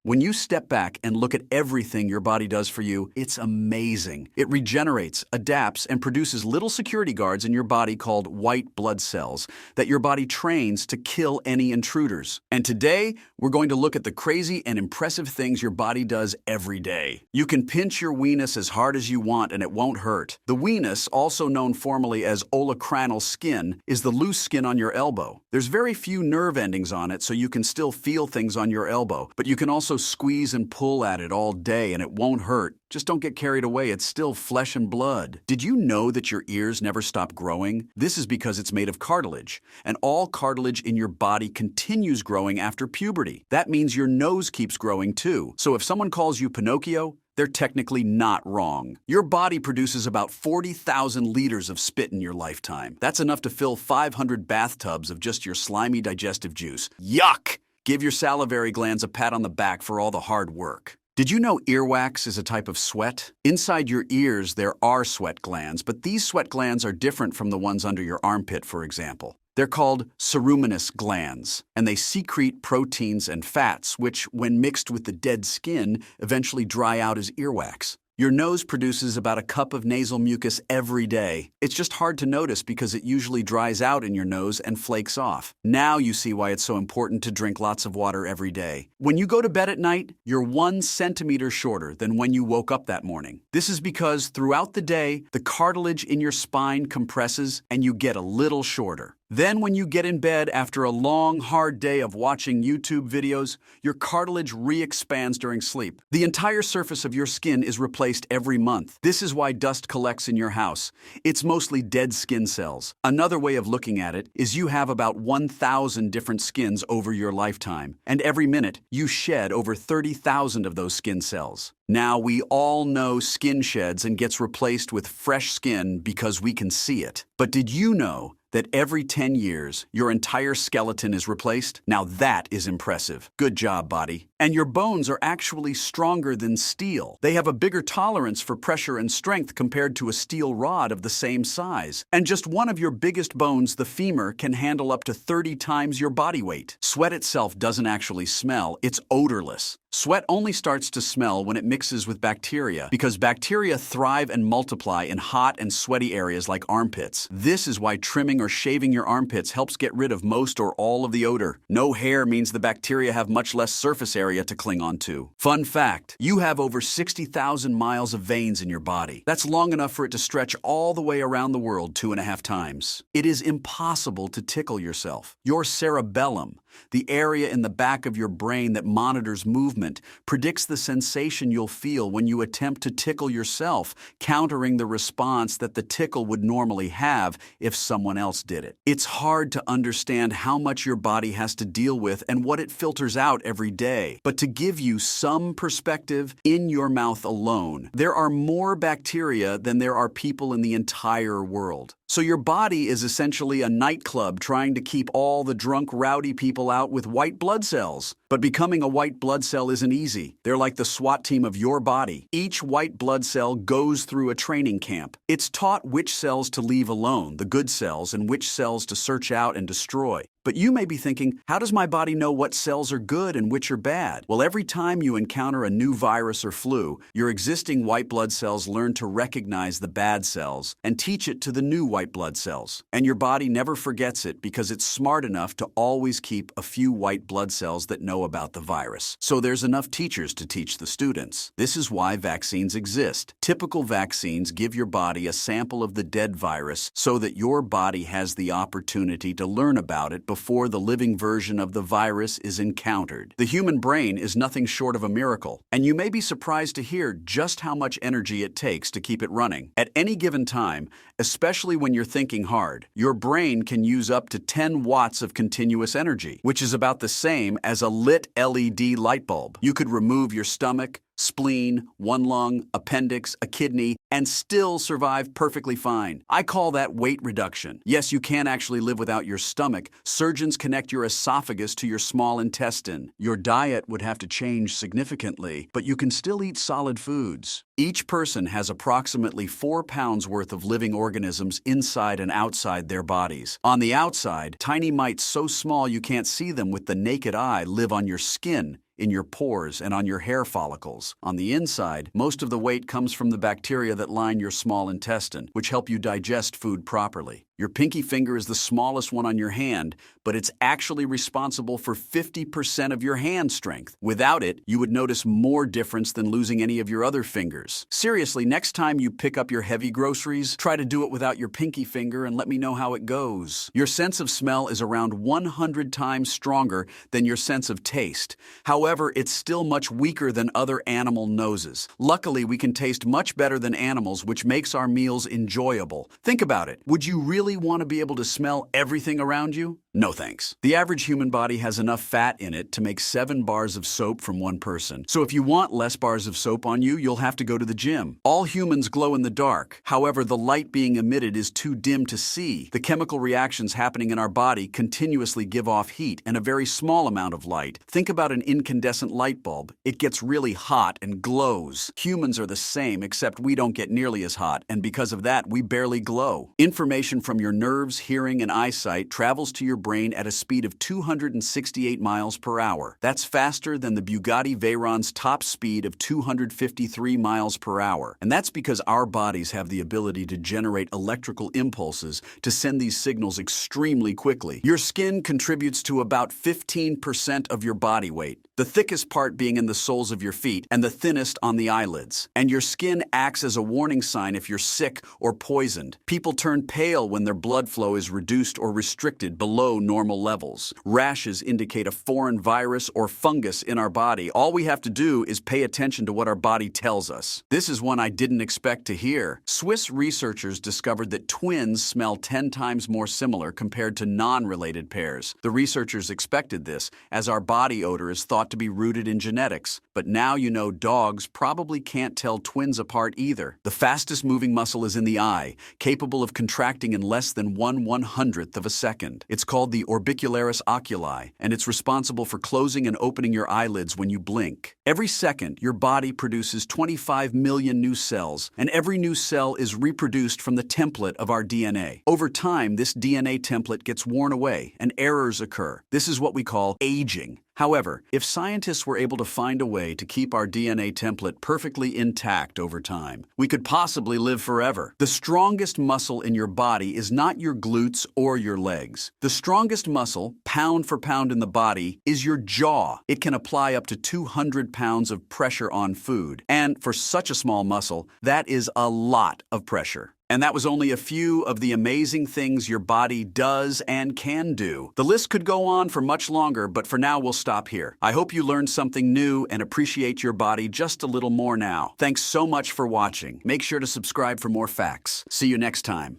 When you step back and look at everything your body does for you, it's amazing. It regenerates, adapts, and produces little security guards in your body called white blood cells that your body trains to kill any intruders. And today, we're going to look at the crazy and impressive things your body does every day. You can pinch your weenus as hard as you want and it won't hurt. The weenus, also known formally as olecranal skin, is the loose skin on your elbow. There's very few nerve endings on it, so you can still feel things on your elbow, but you can also squeeze and pull at it all day and it won't hurt. Just don't get carried away, it's still flesh and blood. Did you know that your ears never stop growing? This is because it's made of cartilage, and all cartilage in your body continues growing after puberty. That means your nose keeps growing too. So if someone calls you Pinocchio, they're technically not wrong. Your body produces about 40,000 liters of spit in your lifetime. That's enough to fill 500 bathtubs of just your slimy digestive juice. Yuck! Give your salivary glands a pat on the back for all the hard work. Did you know earwax is a type of sweat? Inside your ears, there are sweat glands, but these sweat glands are different from the ones under your armpit, for example. They're called ceruminous glands, and they secrete proteins and fats, which, when mixed with the dead skin, eventually dry out as earwax. Your nose produces about a cup of nasal mucus every day. It's just hard to notice because it usually dries out in your nose and flakes off. Now you see why it's so important to drink lots of water every day. When you go to bed at night, you're 1 centimeter shorter than when you woke up that morning. This is because throughout the day, the cartilage in your spine compresses and you get a little shorter. Then when you get in bed after a long, hard day of watching YouTube videos, your cartilage re-expands during sleep. The entire surface of your skin is replaced every month. This is why dust collects in your house. It's mostly dead skin cells. Another way of looking at it is you have about 1,000 different skins over your lifetime, and every minute you shed over 30,000 of those skin cells. Now, we all know skin sheds and gets replaced with fresh skin because we can see it. But did you know that every 10 years, your entire skeleton is replaced? Now that is impressive. Good job, body. And your bones are actually stronger than steel. They have a bigger tolerance for pressure and strength compared to a steel rod of the same size. And just one of your biggest bones, the femur, can handle up to 30 times your body weight. Sweat itself doesn't actually smell, it's odorless. Sweat only starts to smell when it mixes with bacteria, because bacteria thrive and multiply in hot and sweaty areas like armpits. This is why trimming or shaving your armpits helps get rid of most or all of the odor. No hair means the bacteria have much less surface area to cling onto. Fun fact, you have over 60,000 miles of veins in your body. That's long enough for it to stretch all the way around the world 2.5 times. It is impossible to tickle yourself. Your cerebellum, the area in the back of your brain that monitors movement, predicts the sensation you'll feel when you attempt to tickle yourself, countering the response that the tickle would normally have if someone else did it. It's hard to understand how much your body has to deal with and what it filters out every day. But to give you some perspective, in your mouth alone, there are more bacteria than there are people in the entire world. So your body is essentially a nightclub trying to keep all the drunk, rowdy people out with white blood cells. But becoming a white blood cell isn't easy. They're like the SWAT team of your body. Each white blood cell goes through a training camp. It's taught which cells to leave alone, the good cells, and which cells to search out and destroy. But you may be thinking, how does my body know what cells are good and which are bad? Well, every time you encounter a new virus or flu, your existing white blood cells learn to recognize the bad cells and teach it to the new white blood cells. And your body never forgets it because it's smart enough to always keep a few white blood cells that know about the virus. So there's enough teachers to teach the students. This is why vaccines exist. Typical vaccines give your body a sample of the dead virus so that your body has the opportunity to learn about it before the living version of the virus is encountered. The human brain is nothing short of a miracle, and you may be surprised to hear just how much energy it takes to keep it running. At any given time, especially when you're thinking hard, your brain can use up to 10 watts of continuous energy, which is about the same as a lit LED light bulb. You could remove your stomach, spleen, one lung, appendix, a kidney, and still survive perfectly fine. I call that weight reduction. Yes, you can actually live without your stomach. Surgeons connect your esophagus to your small intestine. Your diet would have to change significantly, but you can still eat solid foods. Each person has approximately 4 pounds worth of living organisms inside and outside their bodies. On the outside, tiny mites so small you can't see them with the naked eye live on your skin. in your pores, and on your hair follicles. On the inside, most of the weight comes from the bacteria that line your small intestine, which help you digest food properly. Your pinky finger is the smallest one on your hand, but it's actually responsible for 50% of your hand strength. Without it, you would notice more difference than losing any of your other fingers. Seriously, next time you pick up your heavy groceries, try to do it without your pinky finger and let me know how it goes. Your sense of smell is around 100 times stronger than your sense of taste. However, it's still much weaker than other animal noses. Luckily, we can taste much better than animals, which makes our meals enjoyable. Think about it. Would you really want to be able to smell everything around you? No thanks. The average human body has enough fat in it to make 7 bars of soap from one person. So if you want less bars of soap on you, you'll have to go to the gym. All humans glow in the dark. However, the light being emitted is too dim to see. The chemical reactions happening in our body continuously give off heat and a very small amount of light. Think about an incandescent light bulb. It gets really hot and glows. Humans are the same, except we don't get nearly as hot, and because of that, we barely glow. Information from your nerves, hearing, and eyesight travels to your brain at a speed of 268 miles per hour. That's faster than the Bugatti Veyron's top speed of 253 miles per hour. And that's because our bodies have the ability to generate electrical impulses to send these signals extremely quickly. Your skin contributes to about 15% of your body weight, the thickest part being in the soles of your feet and the thinnest on the eyelids. And your skin acts as a warning sign if you're sick or poisoned. People turn pale when their blood flow is reduced or restricted below normal levels. Rashes indicate a foreign virus or fungus in our body. All we have to do is pay attention to what our body tells us. This is one I didn't expect to hear. Swiss researchers discovered that twins smell 10 times more similar compared to non-related pairs. The researchers expected this, as our body odor is thought to be rooted in genetics. But now you know dogs probably can't tell twins apart either. The fastest moving muscle is in the eye, capable of contracting in less than 1/100th of a second. It's called the orbicularis oculi, and it's responsible for closing and opening your eyelids when you blink. Every second, your body produces 25 million new cells, and every new cell is reproduced from the template of our DNA. Over time, this DNA template gets worn away, and errors occur. This is what we call aging. However, if scientists were able to find a way to keep our DNA template perfectly intact over time, we could possibly live forever. The strongest muscle in your body is not your glutes or your legs. The strongest muscle, pound for pound in the body, is your jaw. It can apply up to 200 pounds of pressure on food. And for such a small muscle, that is a lot of pressure. And that was only a few of the amazing things your body does and can do. The list could go on for much longer, but for now we'll stop here. I hope you learned something new and appreciate your body just a little more now. Thanks so much for watching. Make sure to subscribe for more facts. See you next time.